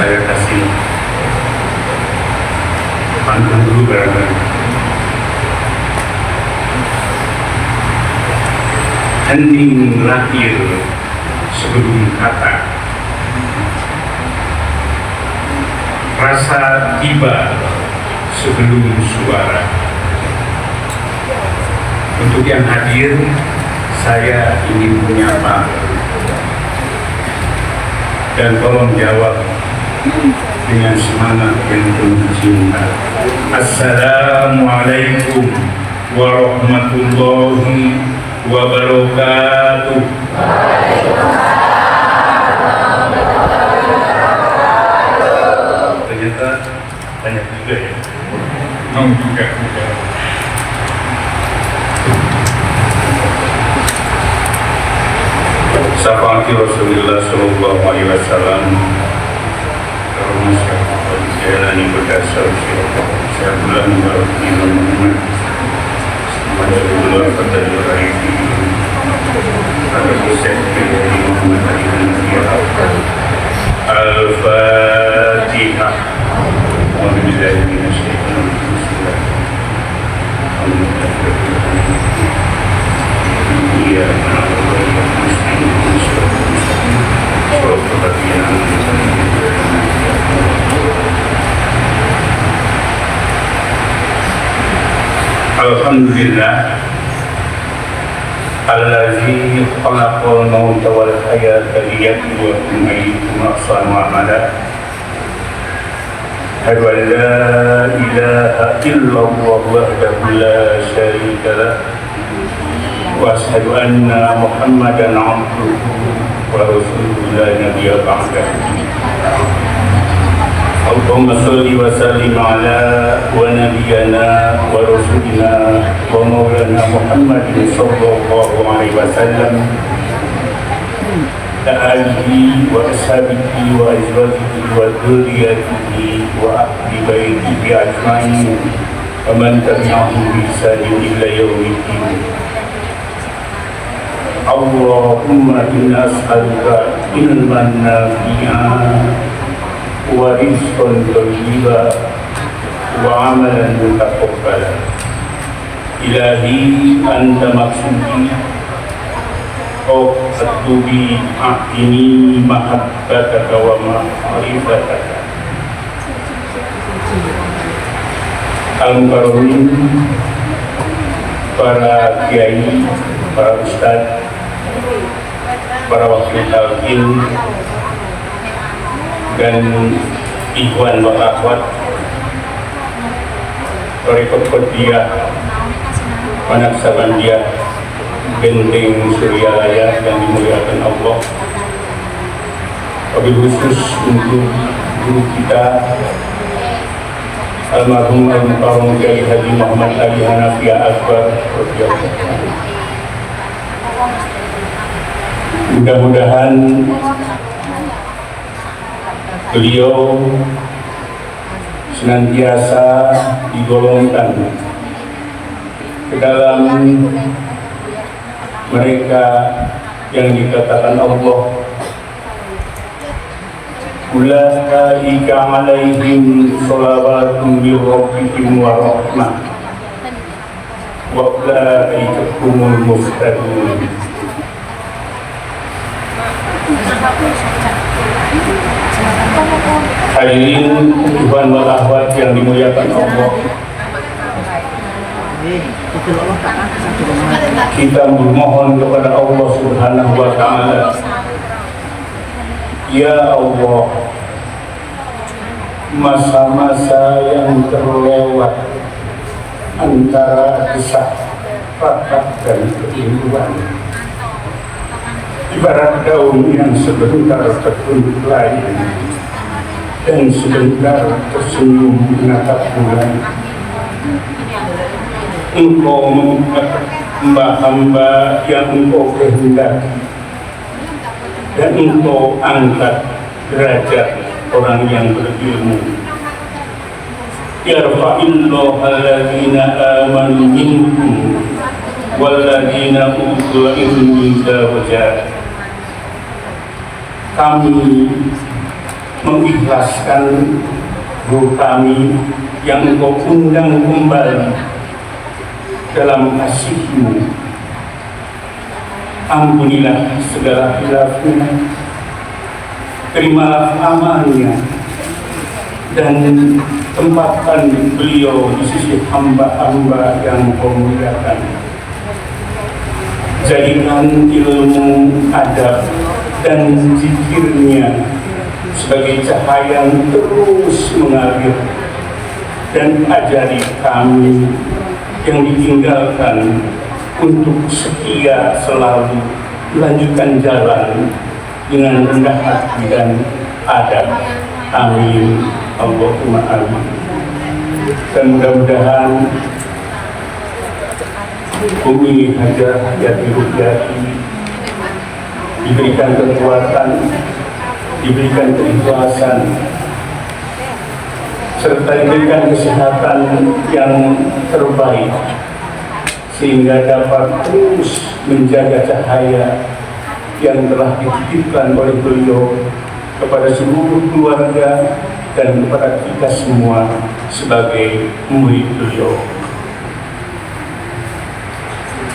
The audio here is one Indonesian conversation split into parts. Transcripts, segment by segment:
saya kasih pantun dulu barangkali. Hening lahir sebelum kata, rasa tiba sebelum suara. Untuk yang hadir, saya ingin menyapa dan tolong jawab dengan semangat yang penuh cinta. Assalamualaikum warahmatullahi wabarakatuh. Ternyata banyak juga ya. Juga. Syafaati Rasulullah sallallahu alaihi wasallam. Karena syafaat jalani berdasar saya bulan berarti Muhammad. Masyaallah pada hari ini ada proses dari Muhammad Al-Fatihah. Alhamdulillah minasyaitonir Alhamdulillah allazi khalaqal mauta wal hayata liyabluwakum ayyukum ahsanu amala. Asyhadu an la ilaha illallah wahdahu la syarika lah wa asyhadu anna Muhammadan abduhu wa rasuluhu la nabiyya ba'dahu. Allahumma sholli wa sallim ala wa nabiyyina wa rasulina wa maulana Muhammadin sallallahu alaihi wasallam alihi wa ashabihi wa azwajihi wa dzurriyyatihi wa ahli baitihi ajma'in wa man tabi'ahum bi ihsanin ila yaumiddin. Allahumma inna as'aluka ilman nafi'an wa rizqan thayyiban wa amalan mutaqabbalan. Ilahi anta maksudi Tubi ini mahabbataka wa ma'rifataka. Al-Mukarramin, para kiai, para ustadz, para wakil talqin, dan ikhwan wa akhwat Thariqat Qadriyah Manaksabandia Benteng Suryalaya yang dimuliakan Allah. Wabil khusus untuk guru kita almarhum Al-Mukarram Kiai Haji Muhammad Ali Hanafiah Akbar. Mudah-mudahan beliau senantiasa digolongkan ke dalam mereka yang dikatakan Allah, ulaika alaihim sholawatun min rabbihim wa rahmah wa ulaika humul muhtadun. Hadirin ikhwan wal akhwat yang dimuliakan Allah, kita memohon kepada Allah Subhanahu wa ta'ala, ya Allah, masa-masa yang terlewat antara desak, rapat dan kerinduan, ibarat daun yang sebentar tertunduk lain dan sebentar tersenyum menatap bulan. Engkau mengangkat hamba-hamba yang engkau kehendaki, dan engkau angkat derajat orang yang berilmu. Yarfa'illahu alladzina amanu minkum walladzina utul ilmi darajat. Kami mengikhlaskan guru kami yang Engkau undang kembali dalam kasih-Mu. Ampunilah segala khilafnya, terimalah amalnya, dan tempatkan beliau di sisi hamba-hamba yang Engkau muliakan. Jadikan ilmu adab dan zikirnya sebagai cahaya yang terus mengalir, dan ajari kami yang ditinggalkan untuk setia selalu melanjutkan jalan dengan rendah hati dan adab. Amin. Allahumma amin. Dan mudah-mudahan Umi Hajah Hayati Ruhyati diberikan kekuatan, diberikan keikhlasan, serta diberikan kesehatan yang terbaik, sehingga dapat terus menjaga cahaya yang telah dititipkan oleh beliau kepada seluruh keluarga dan kepada kita semua sebagai murid beliau.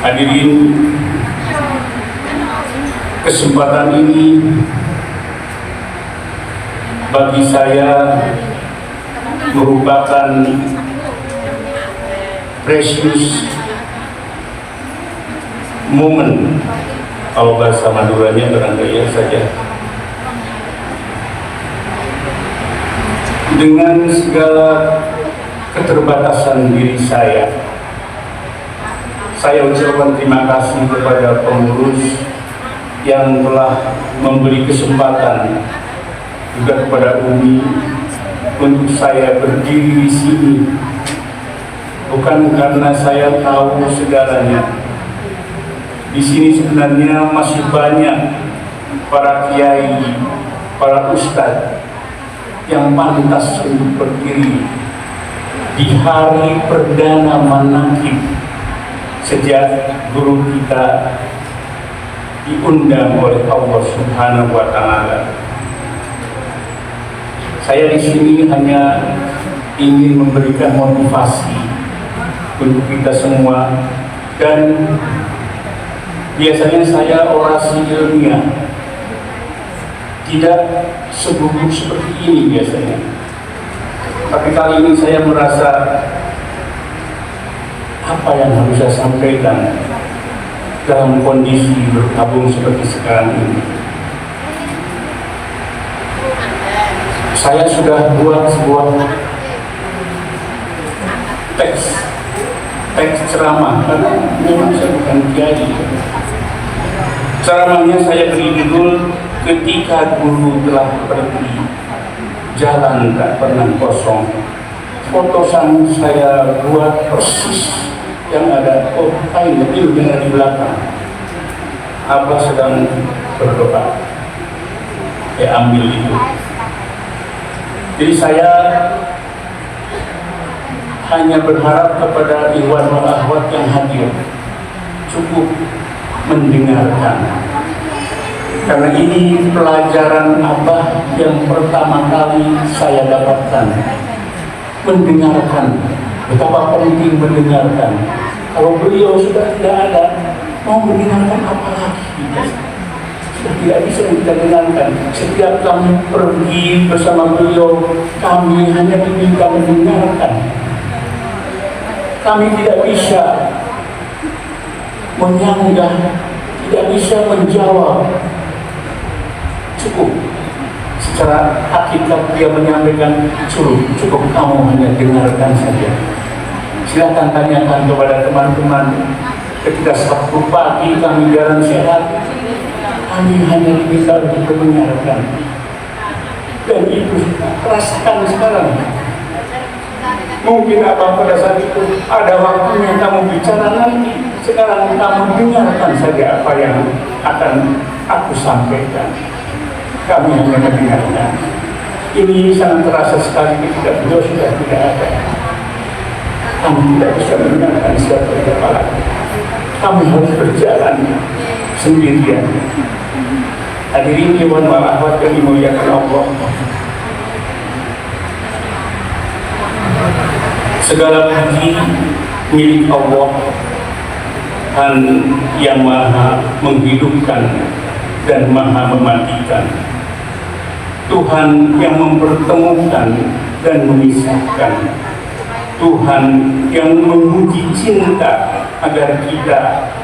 Hadirin, kesempatan ini bagi saya merupakan precious moment, kalau bahasa Maduranya barangkali saja. Dengan segala keterbatasan diri saya ucapkan terima kasih kepada pengurus yang telah memberi kesempatan, juga kepada Umi, untuk saya berdiri di sini. Bukan karena saya tahu segalanya. Di sini sebenarnya masih banyak para kiai, para ustadz yang pantas untuk berdiri di hari perdana manaqib sejak guru kita diundang oleh Allah Subhanahu wa Ta'ala. Saya di sini hanya ingin memberikan motivasi untuk kita semua, dan biasanya saya orasi ilmiah tidak seburuk seperti ini biasanya, tapi kali ini saya merasa apa yang harus saya sampaikan dalam kondisi berkabung seperti sekarang ini. Saya sudah buat sebuah teks ceramah, karena memang saya bukan kiai. Ceramahnya saya beri judul "Ketika Guru Telah Pergi, Jalan Tak Pernah Kosong". Foto saya buat persis yang ada lebih di belakang. Abah sedang berdoa. Ambil itu. Jadi saya hanya berharap kepada ikhwan wal akhwat yang hadir cukup mendengarkan, karena ini pelajaran Abah yang pertama kali saya dapatkan. Mendengarkan, betapa penting mendengarkan. Kalau beliau sudah tidak ada, mau mendengarkan apa lagi? Sudah tidak bisa kita dengarkan. Setiap kami pergi bersama beliau, kami hanya diminta mendengarkan. Kami tidak bisa menyanggah, tidak bisa menjawab. Cukup. Secara hakikat dia menyampaikan, cukup kamu hanya dengarkan saja. Silakan tanyakan kepada teman-teman. Ketika Sabtu pagi kami jalan sehat, kami hanya diminta untuk mendengarkan. Dan itu rasakan sekarang. Mungkin apa pada saat itu ada waktunya kamu bicara nanti. Sekarang kamu dengarkan saja apa yang akan aku sampaikan. Kami hanya mendengarkan. Ini sangat terasa sekali ketika beliau sudah tidak ada. Kami tidak bisa mendengarkan siapa kepala. Kami harus berjalan sendirian. Hadirin ikhwan wal akhwat yang dimuliakan Allah. Segala puji milik Allah, Tuhan yang maha menghidupkan dan maha mematikan, Tuhan yang mempertemukan dan memisahkan, Tuhan yang menguji cinta agar kita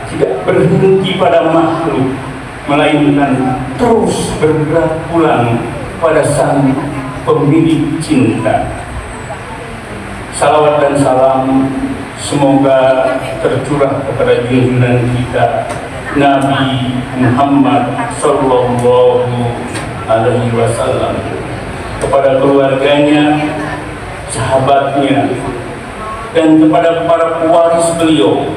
tidak berhenti pada makhluk, melainkan terus bergerak pulang pada sang pemilik cinta. Salawat dan salam semoga tercurah kepada junjungan kita Nabi Muhammad Sallallahu Alaihi Wasallam, kepada keluarganya, sahabatnya, dan kepada para pewaris beliau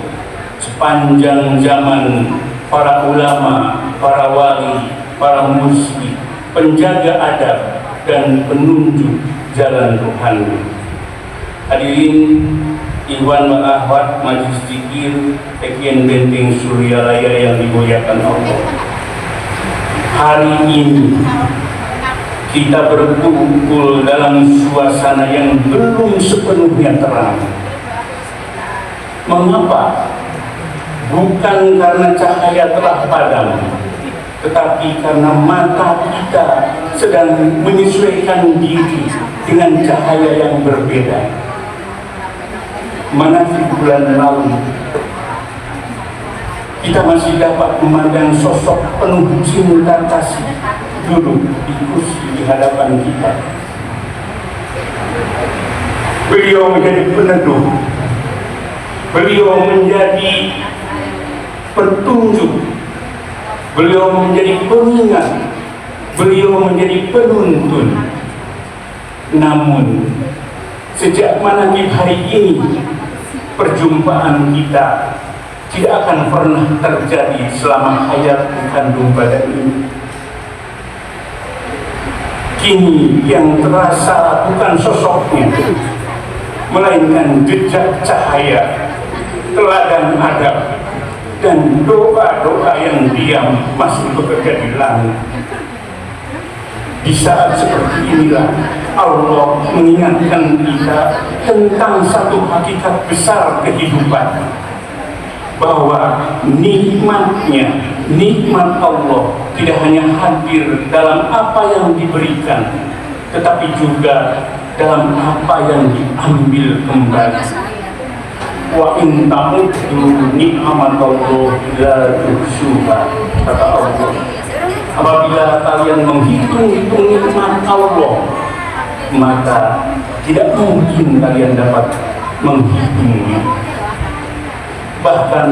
sepanjang zaman, para ulama, para wali, para muslim, penjaga adab dan penunjuk jalan Tuhan. Hadirin Iwan wa Ahwat Majlis Zikir Tekian Benteng Suryalaya yang dimuliakan Allah. Hari ini kita berkumpul dalam suasana yang belum sepenuhnya terang. Mengapa? Bukan karena cahaya telah padam, tetapi karena mata kita sedang menyesuaikan diri dengan cahaya yang berbeda. Manasik bulan lalu kita masih dapat memandang sosok penuh cinta kasih duduk di kursi di hadapan kita. Beliau menjadi peneduh, beliau menjadi petunjuk, beliau menjadi pengingat, beliau menjadi penuntun. Namun sejak manakib hari ini perjumpaan kita tidak akan pernah terjadi selama hayat kandung badan ini. Kini yang terasa bukan sosoknya, melainkan jejak cahaya, teladan adab, dan doa-doa yang diam masih bekerja di langit. Di saat seperti inilah Allah mengingatkan kita tentang satu hakikat besar kehidupan, bahwa nikmatnya, nikmat Allah tidak hanya hadir dalam apa yang diberikan, tetapi juga dalam apa yang diambil kembali. Wa in ta'uddu ni'matallahi la tuhsuha, kata Allah. Apabila kalian menghitung-hitung nikmat Allah, maka tidak mungkin kalian dapat menghitungnya. Bahkan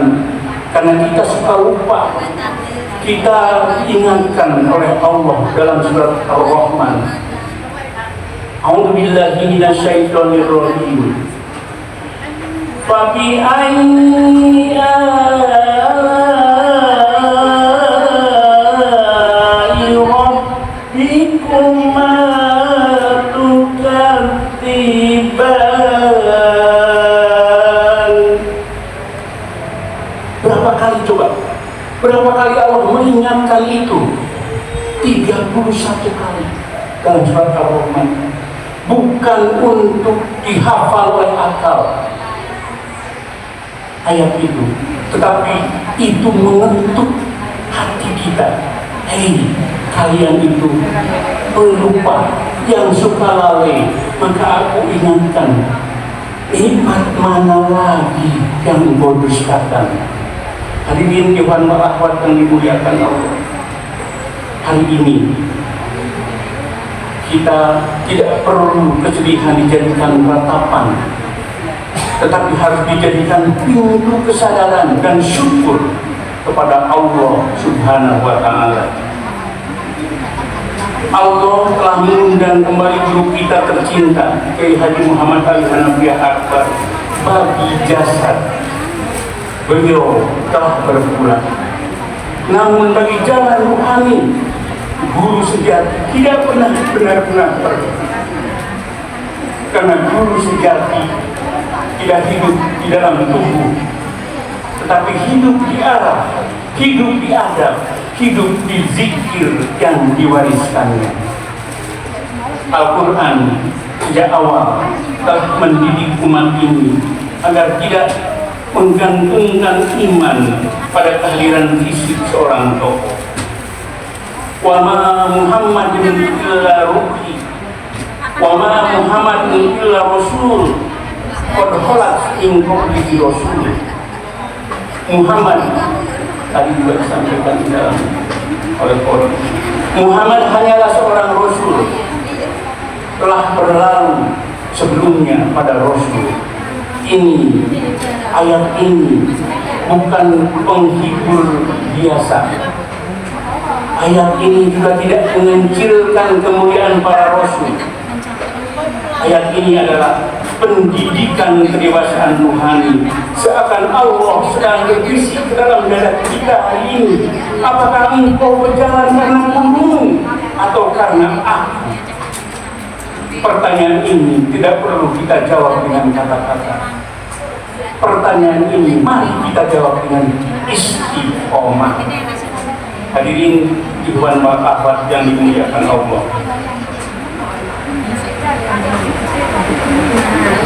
karena kita suka lupa, kita ingatkan oleh Allah dalam surat Ar-Rahman, A'udzubillahi minasyaitonirrajim. Fa bi ayyi berapa kali Allah mengingatkan itu? 31 kali dalam surat Ar-Rahman. Bukan untuk dihafal oleh akal ayat itu, tetapi itu mengetuk hati kita. Hei, kalian itu pelupa yang suka lalai, maka aku ingatkan, nikmat mana lagi yang engkau dustakan? Hadirin Iwan wa Ahwat yang dimuliakan Allah, hari ini kita tidak perlu kesedihan dijadikan ratapan, tetapi harus dijadikan pintu kesadaran dan syukur kepada Allah Subhanahu wa Ta'ala. Allah telah mengundang kembali guru kita tercinta Kiai Haji Muhammad Ali Hanafiah Akbar bagi jasad. Beliau telah berpulang, namun bagi jalan rohani, guru sejati tidak pernah benar-benar pergi. Karena guru sejati tidak hidup di dalam tubuh, tetapi hidup di arah, hidup di adab, hidup di zikir yang diwariskannya. Al-Quran sejak awal telah mendidik umat ini agar tidak menggantungkan iman pada kehadiran fisik seorang tokoh. Wa ma Muhammadun illa ruhi wa ma Muhammadun illa rasul qad khalat min qablihi rasul. Muhammad tadi juga disampaikan dalam oleh Quran. Muhammad hanyalah seorang rasul, telah berlalu sebelumnya pada rasul. Ini ayat ini bukan penghibur biasa. Ayat ini juga tidak mengencilkan kemuliaan para rasul. Ayat ini adalah pendidikan kedewasaan rohani. Seakan Allah sedang berbisik ke dalam dada kita hari ini. Apakah engkau berjalan karena guru atau karena aku? Pertanyaan ini tidak perlu kita jawab dengan kata-kata. Pertanyaan ini mari kita jawab dengan istiqomah. Hadirin ikhwan wal akhwat yang dimuliakan Allah.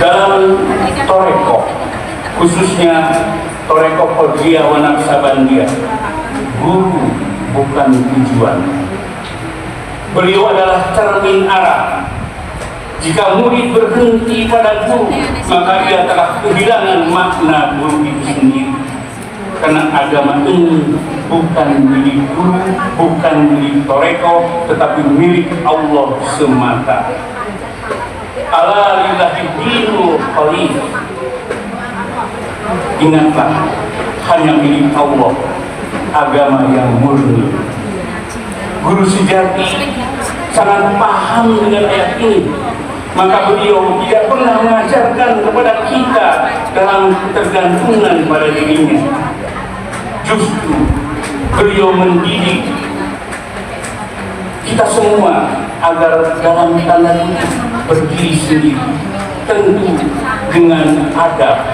Dalam Toreko, khususnya Toreko Qadriyah wa Naqsabandiyah, guru bukan tujuan. Beliau adalah cermin arah. Jika murid berhenti pada guru, maka dia telah kehilangan makna guru itu sendiri. Karena agama ini bukan milik guru, bukan milik Toreko, tetapi milik Allah semata. Ala lillahi dinul qalim. Ingatlah, hanya milik Allah agama yang murni. Guru sejati sangat paham dengan ayat ini. Maka beliau tidak pernah mengajarkan kepada kita dalam ketergantungan pada dirinya. Justru beliau mendidik kita semua agar dalam tanda kutip berdiri sendiri, tentu dengan adab,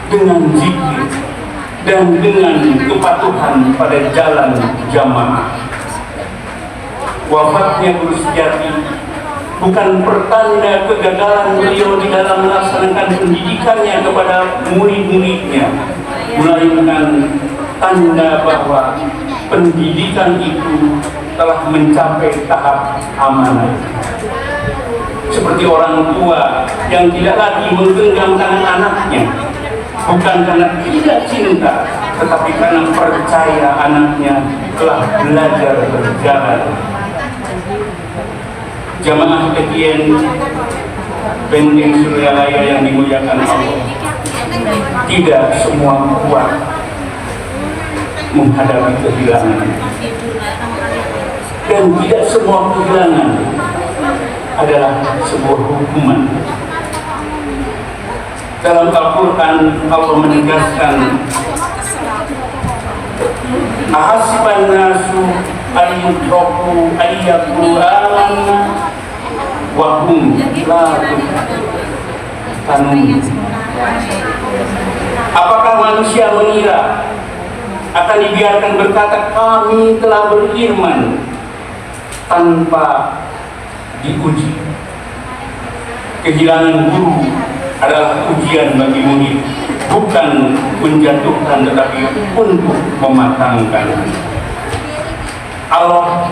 dengan zikir, dan dengan kepatuhan pada jalan jamaah. Wafatnya guru sejati bukan pertanda kegagalan beliau di dalam melaksanakan pendidikannya kepada murid-muridnya, melainkan tanda bahwa pendidikan itu telah mencapai tahap amanah. Seperti orang tua yang tidak lagi menggenggam tangan anaknya, bukan karena tidak cinta, tetapi karena percaya anaknya telah belajar berjalan. Jamaah Etienne Benteng Suryalaya yang dimuliakan Allah, tidak semua kuat menghadapi kehilangan, dan tidak semua kehilangan adalah sebuah hukuman. Dalam Al-Quran Allah menegaskan, ahasiban nasu ayyutraku ayyaqulu amanna wa hum la yuftanun. Apakah manusia mengira akan dibiarkan berkata kami telah beriman tanpa diuji? Kehilangan guru adalah ujian bagi murid, bukan menjatuhkan tetapi untuk mematangkan. Allah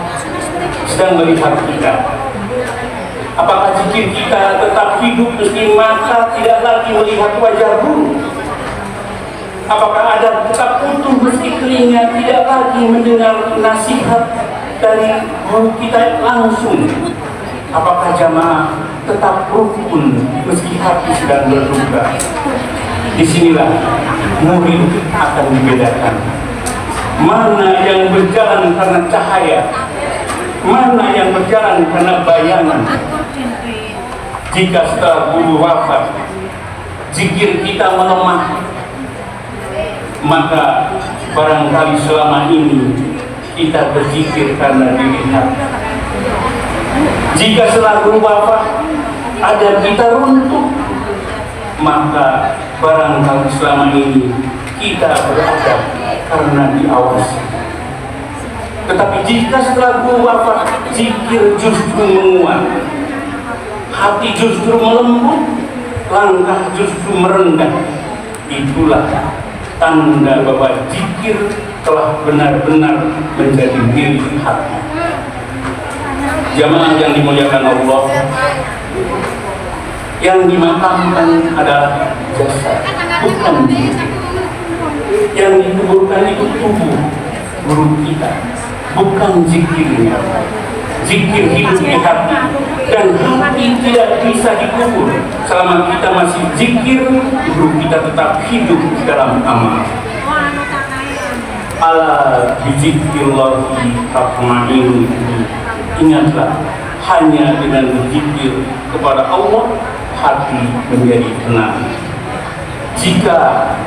sedang melihat kita. Apakah zikir kita tetap hidup meski mata tidak lagi melihat wajah guru? Apakah ada tetap utuh meski telinga tidak lagi mendengar nasihat dari guru kita langsung? Apakah jamaah tetap rukun meski hati sedang berduka? Disinilah murid akan dibedakan. Mana yang berjalan karena cahaya, mana yang berjalan karena bayangan. Jika setelah guru wafat, zikir kita melemah, maka barangkali selama ini kita berzikir karena dilihat. Jika setelah guru wafat ada kita runtuh, maka barangkali selama ini kita berada karena diawasi. Tetapi jika setelah guru wafat zikir justru menguat, hati justru melembut, langkah justru merendah. Itulah tanda bahwa zikir telah benar-benar menjadi milik hati. Jamaah yang dimuliakan Allah, yang dimakamkan adalah jasad, bukan diri. Yang dikuburkan itu tubuh guru kita, bukan zikirnya. Zikir hidup di hati, dan hati tidak bisa dikubur. Selama kita masih zikir, guru kita tetap hidup di dalam amal. Ala bizikrillahi tatma'innul qulub. Ingatlah, hanya dengan berzikir kepada Allah, hati menjadi tenang. Jika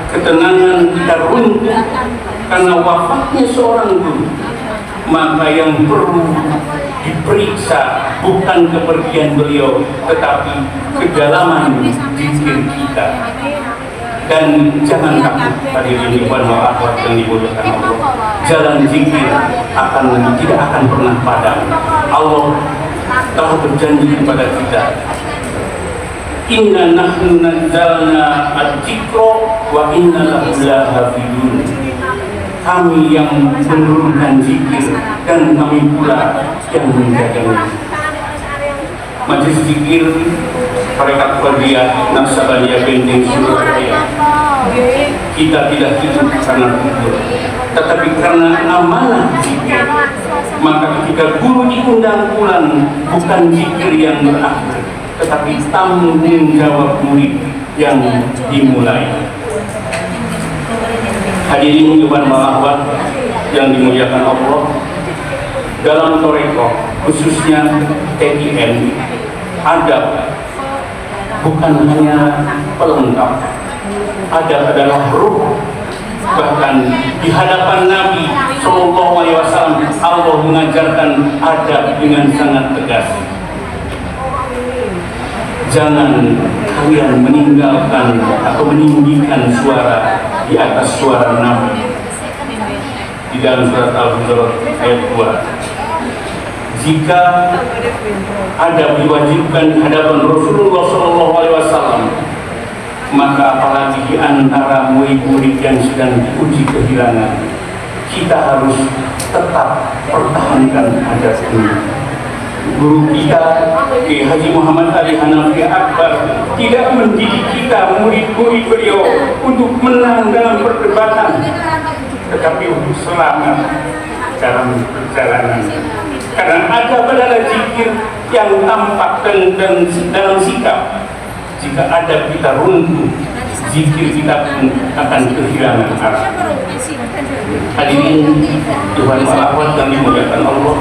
ketenangan kita runtuh karena wafatnya seorang guru, maka yang perlu diperiksa bukan kepergian beliau, tetapi kedalaman zikir kita. Dan jangan takut, hadirin ikhwan wa akhwat yang dimuliakan Allah, jalan zikir tidak akan pernah padam. Allah telah berjanji kepada kita, inna nahnu nazzalna adz-dzikra wa inna lahu lahafidun. Kami yang menurunkan zikir dan kami pula yang menjaganya. Majelis zikir Tarekat Qadiriyah Naqsabandiyah Benteng Surabaya, kita tidak hidup karena tidur, tetapi karena amanah zikir. Maka ketika guru diundang pulang, bukan zikir yang berakhir, tetapi tanggung jawab murid yang dimulai. Hadirin ikhwan akhwat yang dimuliakan Allah, dalam Tarekat khususnya TIN, adab bukan hanya pelengkap, adab adalah ruh. Bahkan di hadapan Nabi SAW, Allah mengajarkan adab dengan sangat tegas. Jangan kalian meninggalkan atau meninggikan suara di atas suara Nabi. Di dalam surat Al-Hujurat ayat 2. Jika adab diwajibkan di hadapan Rasulullah SAW, maka apalagi di antara murid-murid yang sedang diuji kehilangan, kita harus tetap pertahankan adab ini. Guru kita, Kiai Haji Muhammad Ali Hanafi Akbar, tidak mendidik kita murid-murid beliau untuk menang dalam perdebatan, tetapi untuk selamat dalam perjalanan. Karena adab adalah zikir yang tampak dan dalam sikap. Jika adab kita runtuh, zikir kita pun akan kehilangan arah. Hadirin Tuhan akhwat yang dimuliakan Allah,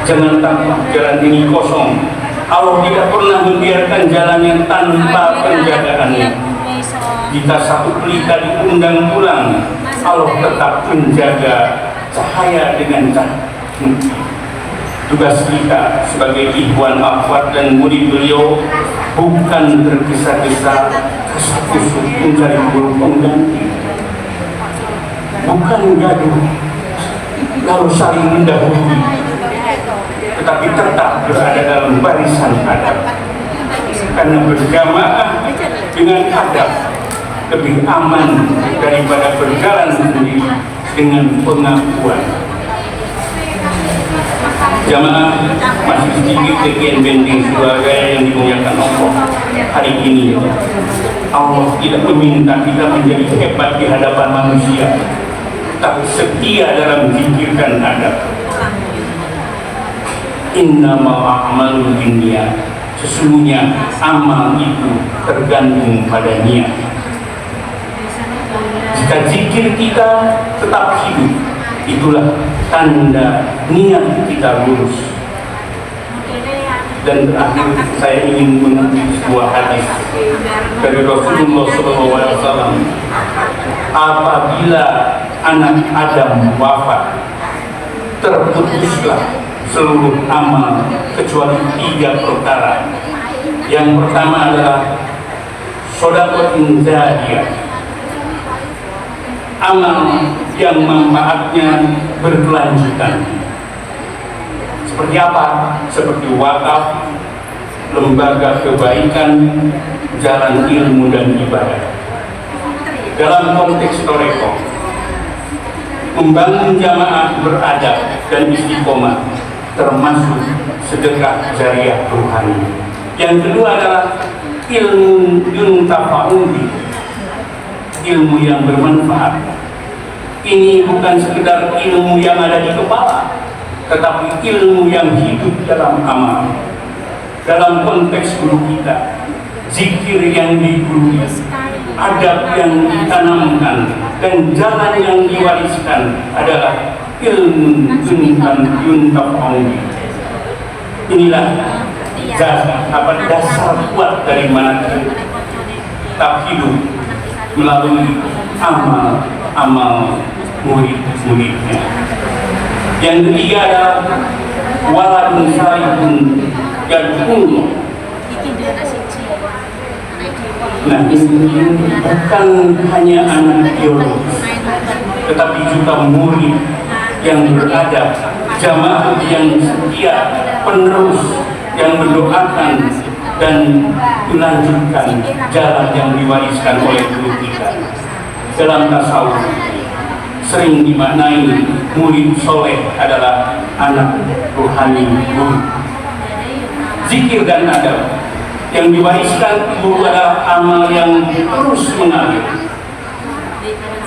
jangan tampak jalan ini kosong. Allah tidak pernah membiarkan jalan yang tanpa penjagaannya. Jika satu pelita diundang pulang, Allah tetap menjaga cahaya dengan cahaya. Tugas kita sebagai ikhwan akhwat dan murid beliau bukan tergesa-gesa kesat-kusut mencari guru pengganti, bukan gaduh lalu saling mendahului, tetapi tetap berada dalam barisan adab. Karena berjamaah dengan adab lebih aman daripada berjalan sendiri dengan pengakuan. Jamaah masih sedikit TIN Benteng Surabaya yang dimuliakan Allah, hari ini Allah tidak meminta kita menjadi hebat di hadapan manusia, tapi setia dalam zikir dan adab. Innamal a'malu binniyat, sesungguhnya amal itu tergantung pada niat. Jika zikir kita tetap hidup, itulah tanda niat kita lurus. Dan terakhir saya ingin mengutip sebuah hadis dari Rasulullah SAW. Apabila anak Adam wafat, terputuslah seluruh amal kecuali 3 perkara. Yang pertama adalah shadaqatun jariyah, amal yang manfaatnya berkelanjutan. Seperti apa? Seperti wakaf, lembaga kebaikan, jalan ilmu dan ibadah. Dalam konteks Toreko, membangun jamaah beradab dan istiqomah termasuk sedekah jariah rohani. Yang kedua adalah ilmu yuntafa'ubi, ilmu yang bermanfaat. Ini bukan sekedar ilmu yang ada di kepala, tetapi ilmu yang hidup dalam amal. Dalam konteks guru kita, zikir yang digurui, adab yang ditanamkan, dan jalan yang diwariskan adalah ilmu yuntafa'ubi. Inilah dasar kuat dari manhaj hidup melalui amal murid-muridnya. Yang ketiga adalah waladun salihun yad'u. Nah, ini bukan hanya anak biologis, tetapi juga murid yang beradab, jamaah yang setia, penerus yang mendoakan dan melanjutkan jalan yang diwariskan oleh guru kita. Dalam tasawuf sering dimaknai murid soleh adalah anak rohani guru. Zikir dan adab yang diwariskan guru adalah amal yang terus mengalir.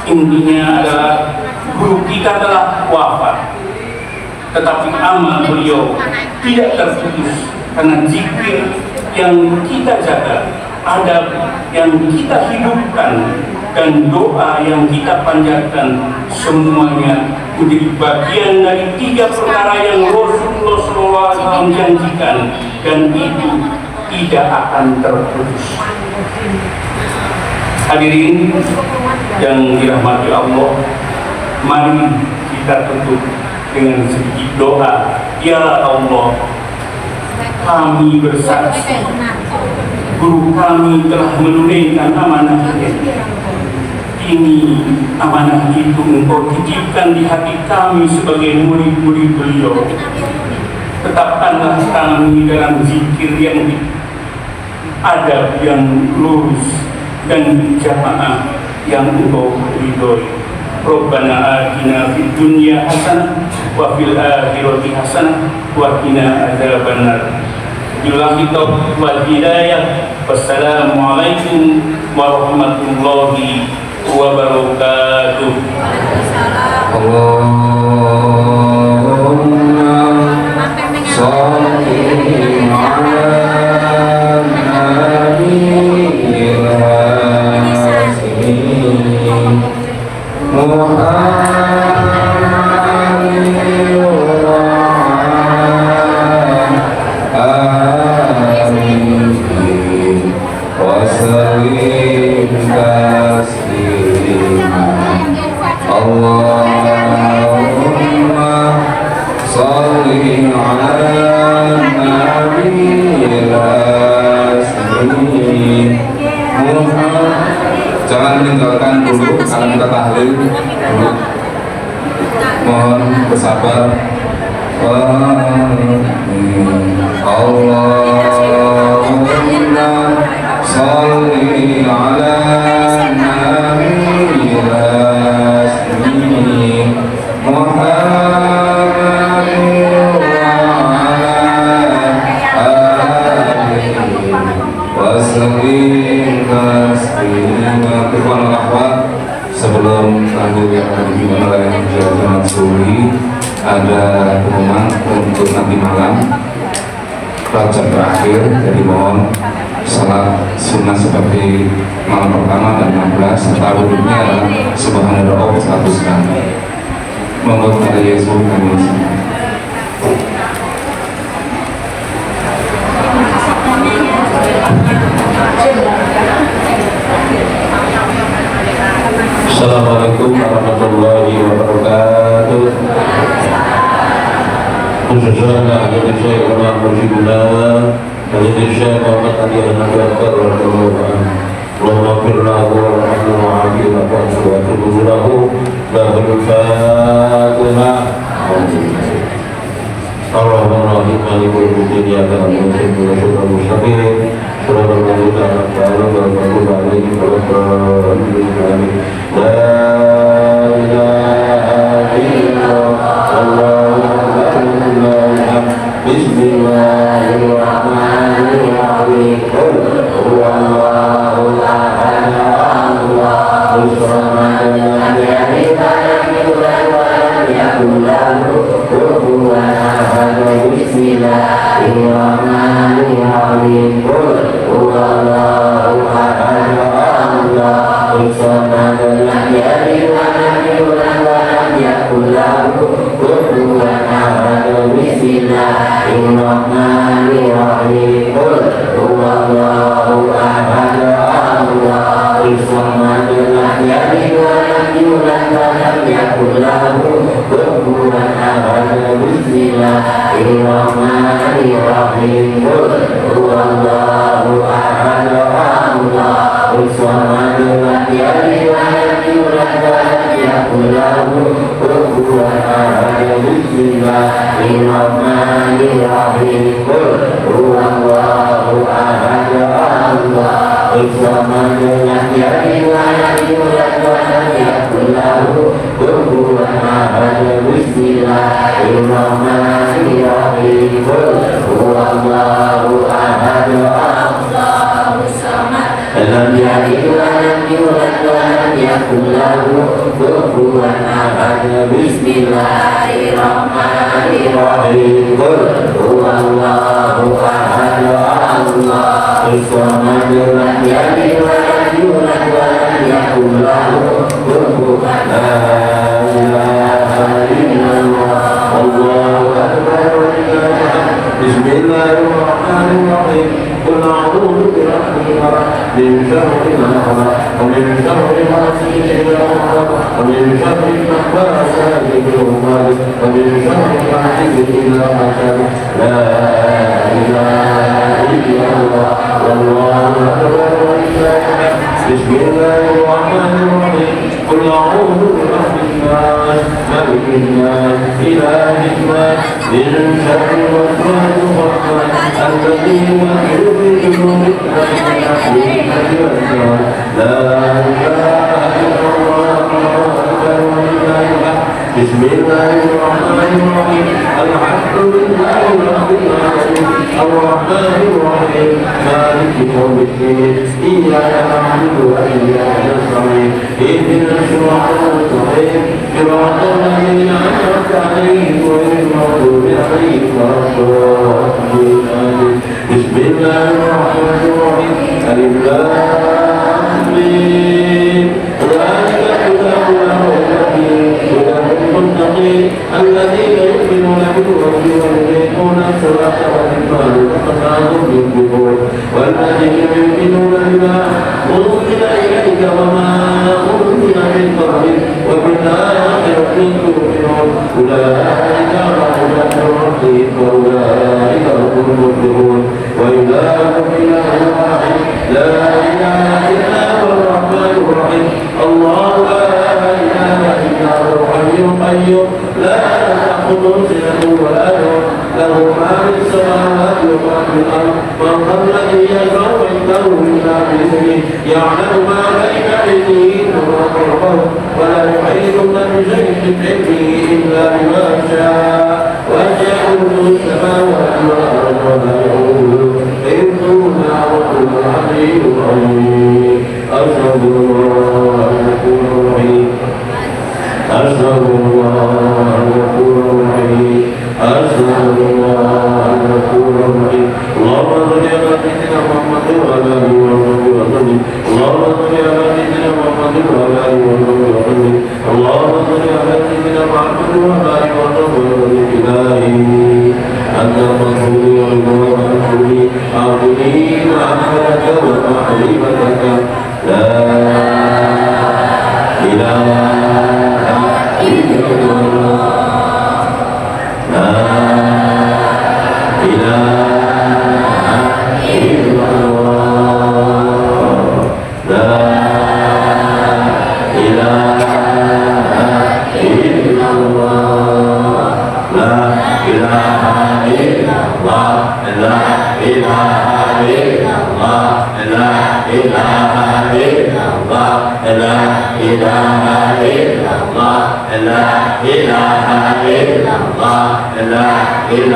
Intinya adalah guru kita telah wafat, tetapi amal beliau tidak terputus, karena zikir yang kita jaga, adab yang kita hidupkan, dan doa yang kita panjatkan, semuanya menjadi bagian dari 3 perkara yang Rasulullah SAW janjikan, dan itu tidak akan terputus. Hadirin yang dirahmati Allah, mari kita tutup dengan sedikit doa. Ya Allah, kami bersaksi guru kami telah menunaikan amanahnya. Ini amanah itu Engkau titipkan di hati kami sebagai murid-murid beliau. Tetapkanlah kami dalam zikir yang adab yang lurus dan jamaah yang Engkau ridhoi. Rabbana atina fid dunya hasanah wa fil akhirati hasanah wa qina adzabannar. Billahi taufiq wal hidayah. Wassalamualaikum warahmatullahi wabarakatuh. Allahumma shalli ala jangan meninggalkan dulu karena kita tahlil dulu. Mohon bersabar. Allahumma sholli ala nabiyil rasmin Muhammadin wa ala alihi wasallim taslima. Sebelum lanjut yang akan dimulai oleh Jalan Suri, ada pengumuman untuk nanti malam rojak terakhir. Jadi mohon salat sunnah seperti malam pertama dan 16 serta wudhunya adalah subhanallah 100 kali. Monggo kepada Yesus kami. Assalamualaikum warahmatullahi wabarakatuh. Khususnya dari Syekh Umar Mursyiduna, dari Syekh Muhammad Ali An-Nabiyakar Allahumma firlahu warahmatuhu wa'afina wa tubulahu lahul fatihah. Allahumma rahim malikul mulkin ya ta'ala wa syukur kufuwan ahad. Bismillahirrahmanirrahim. Qul huwallahu ahad, Allahus samad, lam yalid wa lam yulad wa lam yakul lahu kufuwan ahad. Bismillahirrahmanirrahim. Qul huwallahu ahad, Allahus samad, lam yalid wa lam yulad wa lam yakul lahu kufuwan ahad. Bismillahirrahmanirrahim. Qul huwallahu ahad, Allahus samad, lam yalid wa lam yulad wa lam yakul lahu kufuwan ahad. Bismillahirrahmanirrahim. Qul huwallahu ahad, Allahus samad, lam yalid wa lam yulad wa lam yakul lahu kufuwan ahad. Bismillahirrahmanirrahim. Qul huwallahu ahad, Allahus samad, lam yalid wa lam yulad wa lam yakul lahu kufuwan ahad. La ilaha illallah, Allahu akbar, walillahi hamd. Bismillahirrahmanirrahim. Qul a'udzu birabbil falaq, min syarri ma khalaq, wa min syarri ghasiqin idza waqab, wa min syarri naffathati fil 'uqad, wa min syarri hasidin idza hasad. La ilaha illallah, wallahu akbar, walillahi hamd. Bismillahirrahmanirrahim. Qul a'udzu birabbin nas, malikin nas, ilahin nas, min syarri waswasil khannas, alladzi yuwaswisu fi sudurin nas. La ilaha illallah, wallahu akbar, walillahi hamd. Bismillahirrahmanirrahim. Alhamdulillahi rabbil alamin, arrahmanir rahim, maliki yaumiddin, iyyaka na'budu wa iyyaka nasta'in, ihdinas siratal mustaqim, siratal ladzina an'amta 'alaihim ghairil maghdubi 'alaihim waladdallin. Bismillahirrahmanirrahim. Alif lam mim. Dzalika kitabul la raiba fihi hudal lil muttaqin alladzina yu'minuna bil ghaibi wa yuqimuna as-salata wa mimma razaqnahum yunfiqun walladzina yu'minuna bima unzila ilayka wa ma unzila min qablik wa bil akhirati yuqinun ulaika ala hudan min rabbihim wa ulaika humul muflihun. Wa ilahukum ilahun wahid la ilaha illa huwal rahmanur rahim. Allahu la ilaha illa huwal hayyul qayyum la ta'khudhuhu sinatun wa la nawm lahu ma fis samawati wa ma fil ardh. Man dhal ladhi yashfa'u 'indahu illa bi'idhnihi ya'lamu ma bayna aydihim wa ma khalfahum wa la yuhituna bi shay'in min 'ilmihi illa bima sha'a wasi'a kursiyuhu as-samawati wal ardha wa la ya'uduhu hifdhuhuma wa huwal 'aliyyul 'azim. Astaghfirullah al-ghafurur rahim. Astaghfirullah al-ghafurur rahim. Astaghfirullah al-ghafurur rahim. Allahumma shalli ala sayyidina Muhammadin wa ala alihi wa sahbihi wa sallim. Allahumma shalli ala sayyidina Muhammadin wa ala alihi wa sahbihi wa sallim. Allahumma shalli ala sayyidina Muhammadin wa ala alihi wa sahbihi wa sallim. Ilahi anta rasulي wa rasuli a'udhi ma'amalaka wa ma'rifataka la ilaha illallah, la ilaha illallah, la ilaha illallah, la ilaha illallah, la ilaha illallah, la ilaha illallah, la ilaha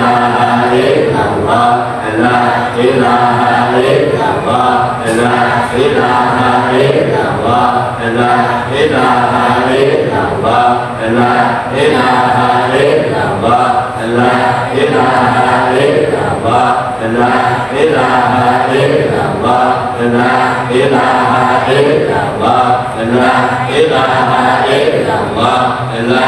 illallah, la ilaha illallah, la ilaha illallah, la ilaha illallah, la ilaha illallah, la ilaha illallah, la ilaha illallah, la ilaha illallah, la ilaha illallah, la ilaha illallah, la ilaha illallah, la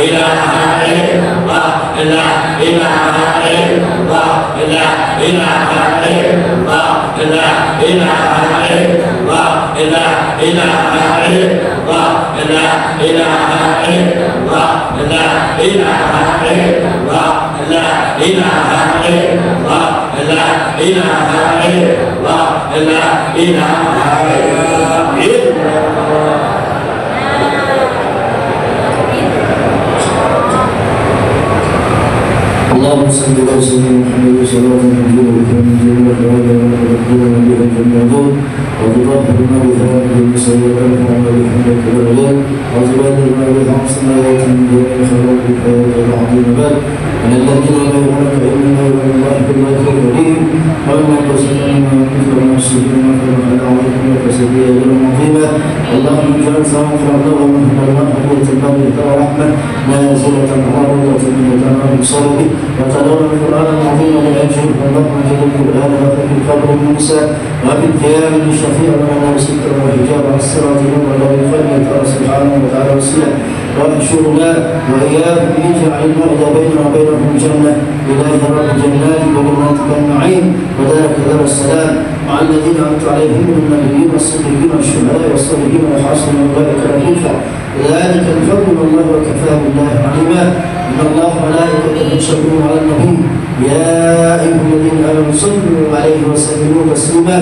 ilaha illallah, la ilaha illallah, la ilaha illallah, la ilaha illallah, la ilaha illallah, la ilaha illallah, la ilaha illallah, la ilaha illallah, la ilaha illallah, la ilaha illallah. اللهم صل على سيدنا محمد صلاة نجيب بها من جميع الأهوال وتقدمنا بها الجنة وتطهرنا بها من جميع سيئات وعمل بحمدك الأعلام وتبادلنا بها عن آيات من جميع خلائقك يا العظيم بل من الذين لا يؤمنون إنما يؤمن الله بالله الكريم ومن تسلمنا مثل المفسدين فنحن عليكم وكسبي أجرا عظيما اللهم اجعل ثوابك الله ومن الله وتبارك رحمة نازلة عارضة من تمام صلبه وتلون القرآن العظيم لأجل اللهم اجعل القرآن لك في القبر موسى وفي القيام لشفيع لنا سترا وحجابا على الصراط ولا يخلد سبحانه وتعالى وسلم واحشرنا وإياكم يجعل الموعد بيننا وبينهم الجنة إله رب الجنات وجناتك النعيم وذلك دار السلام مع الذين أنعمت عليهم من النبيين والصديقين والشهداء والصالحين وحسن أولئك رفيقا ذلك الفضل من الله وكفى بالله عليما إن الله وملائكته يصلون على النبي يا أيها الذين آمنوا صلوا عليه وسلموا تسليما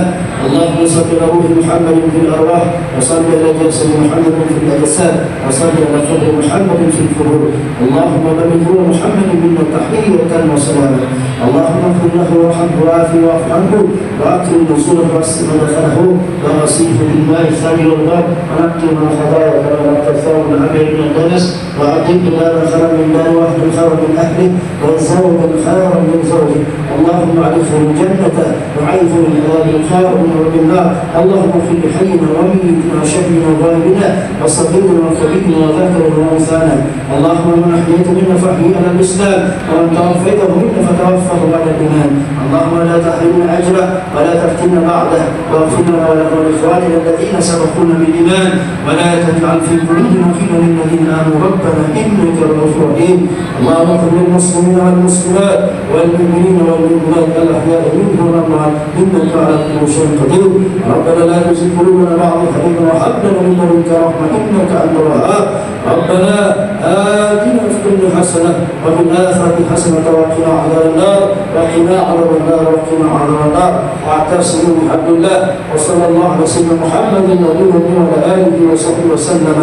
اللهم صل على روح محمد في الأرواح وصل على جسد محمد في الأجساد وصل على قبر محمد في القبور اللهم بارك روح محمد منا تحية وسلاما اللهم اغفر له وارحمه وعافه واعف عنه وأكرم نزوله واسع مدخله وغسله بالماء الثاني والباب ونقي من الخطايا كما نقي الثوب من عمل من الدنس وأعطيه دار خيرا من دار واحد خيرا من أهله وزوجا خيرا من زوجه اللهم اعرفه الجنة وعيثه من عذاب الخير من رب النار اللهم اغفر لحينا وميتنا وشهدنا وغائبنا وصغيرنا وكبيرنا وذكرنا وانثانا اللهم من احييته منا فاحيي على الاسلام ومن توفيته منا فتوفه على الايمان اللهم لا تحرمنا اجره ولا تفتنا بعده واغفر لنا ولاخواننا الذين سبقونا بالايمان ولا تجعل في قلوبنا غلا للذين امنوا ربنا انك رؤوف رحيم اللهم اغفر للمسلمين والمسلمات والمؤمنين والمؤمنات الاحياء منهم والاموات انك على كل شيء قدير ربنا لا تزغ قلوبنا بعد إذ هديتنا وهب لنا من لدنك رحمه انك انت الوهاب ربنا آتنا في الدنيا حسنه وفي الاخره حسنه وقنا عذاب النار وقنا عذاب النار وقنا عذاب النار واعتصموا بحبل الله وصلى الله على سيدنا محمد نبينا وعلى اله وصحبه وسلم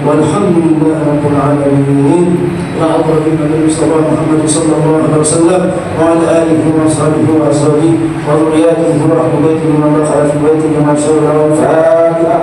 والحمد لله رب العالمين وعبر بالنبي صلى الله محمد صلى الله عليه وسلم وعلى اله واصحابه وازواجه وذرياته واهل بيته من دخل في بيته كما شاء الله الفاتحه.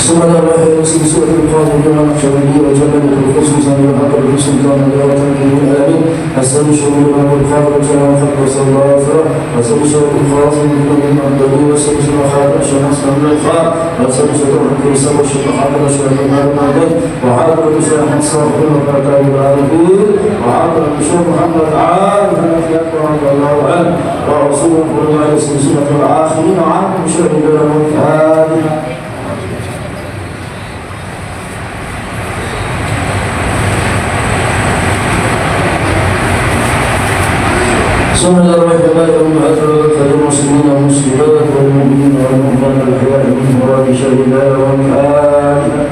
سبحان الله يرسل سورة القادر لما نخشى به وجبل الخصوص من الحق بالسلطان الأول تنكي الألمين أسأل شهور الله القادر وجل وفق وصلى الله عليه وسلم وأسأل شهور الخاص من كل من أمدده وأسأل شهور خاطر شهر أسلام الإخاء وأسأل شهور حكي سبب شهور حاطر شهر المال المعدد وحاضر بشهر حسن كل وقرأتها بالعالمين وحاضر بشهور محمد عالم في أكبر عند الله عنه ورسوله كل ما يسلم سنة الآخرين عنه شهر الأمور هذه صلى الله عليه وسلم على المسلمين والمسلمات والمؤمنين والمؤمنات الأحياء من مراد شر الله والآخرة.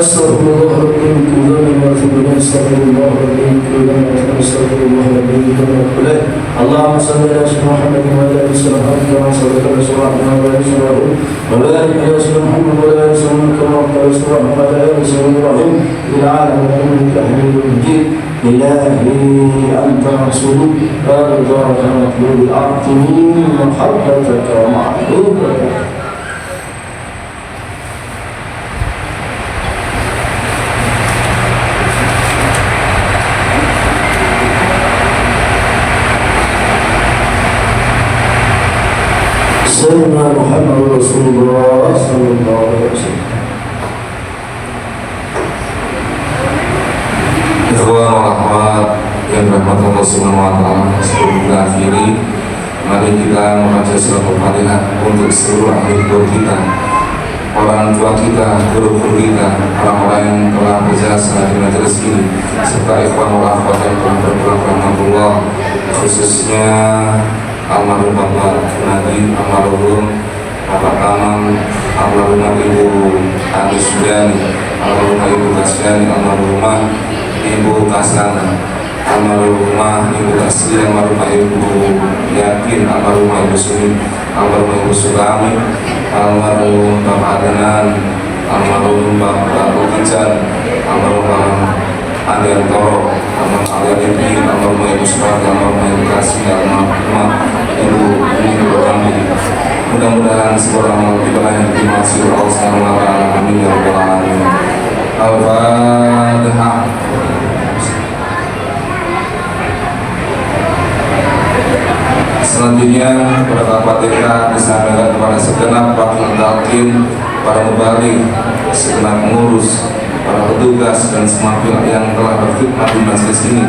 أستغفر الله ربي من كل ذنب وأتوب إليه أستغفر الله ربي من كل ذنب أستغفر الله ربي من كل ذنب اللهم صل على سيدنا محمد وعلى آله وصحبه كما صليت على سيدنا محمد وعلى آله وصحبه وبارك على سيدنا محمد وعلى آله وصحبه كما باركت على سيدنا محمد وعلى آله وصحبه إبراهيم في العالم إنك حميد مجيد إلهي أنت رسولي فرضاك مطلوب أعطني محبتك ومحبوبك. سيدنا محمد رسول الله صلى الله عليه وسلم. Allah Subhanahu wa taala. Sebelum kita akhiri, mari kita membaca surah Al-Fatihah untuk seluruh ahli keluarga kita, orang tua kita, guru-guru kita, orang-orang yang telah berjasa di majelis ini, serta ikhwan wal akhwat yang telah berpulang rahmatullah, khususnya almarhum Bapak Nadi, almarhum Bapak Tamang, almarhum Ibu Andi Sudiani, almarhum Ibu Kasdiani, almarhumah Ibu Kasana, almarhumah Ibu Kasri, almarhumah Ibu Yakin, almarhumah Ibu Suni, almarhumah Ibu Sulami, almarhum Bapak Adnan, almarhum Bapak Ukijan, almarhum Adian Toro, almarhum Alian Ibi, almarhum Ibu Supardi, almarhum Ibu Kasih, almarhum Ibu Ibu Rambi. Mudah-mudahan sebuah amal ibadah yang dimaksud Allah Subhanahu wa taala. Amin ya rabbal alamin. Al-Fatihah. Selanjutnya kepada Al-Fatihah disampaikan kepada segenap wakil talqin, para mubalik, segenap pengurus, para petugas dan semua pihak yang telah berkhidmat di majelis ini.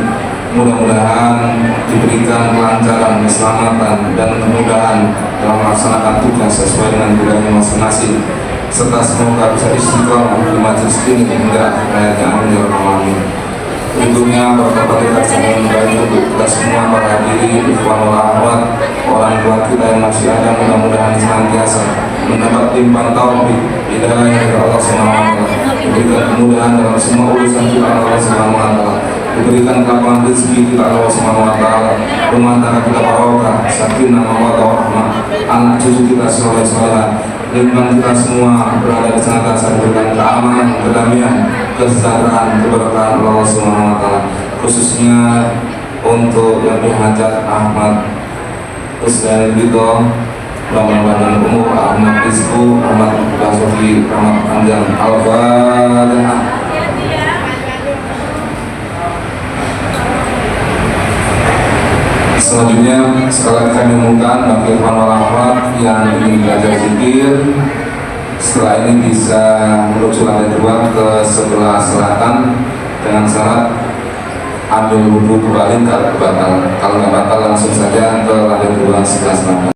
Mudah-mudahan diberikan kelancaran, keselamatan dan kemudahan dalam melaksanakan tugas sesuai dengan bidangnya masing-masing, serta semoga bisa istiqomah di majelis ini hingga akhir hayatnya. Amin ya rabbal alamin. Berikutnya berkata-kata saya membaik untuk kita semua para hadirin, ikhwan wal akhwat, orang tua kita yang masih ada, mudah-mudahan senantiasa mendapat limpahan taufik hidayah dari Allah Subhanahu wa taala, diberikan kemudahan dalam semua urusan kita Allah Subhanahu wa taala, diberikan kelapangan rezeki kita Allah Subhanahu wa taala, rumah tangga kita barokah, sakinah mawaddah warahmah, anak cucu kita saleh-saleh, lingkungan kita semua berada di senantiasa diberikan keamanan, kedamaian, kesejahteraan, keberkahan Allah Subhanahu wa taala. Khususnya untuk yang berhajat Ahmad Hussein Ridho, Ramadan Umur, Ahmad Rizku, Ahmad Basuki, Ahmad Panjang. Al-Fatihah. Selanjutnya sekali kami umumkan bagi ikhwan wal akhwat yang ingin belajar zikir, setelah ini bisa menuju lantai 2 ke sebelah selatan dengan syarat ambil wudhu kembali kalau batal. Kalau nggak batal langsung saja ke lantai 2 sebelah selatan.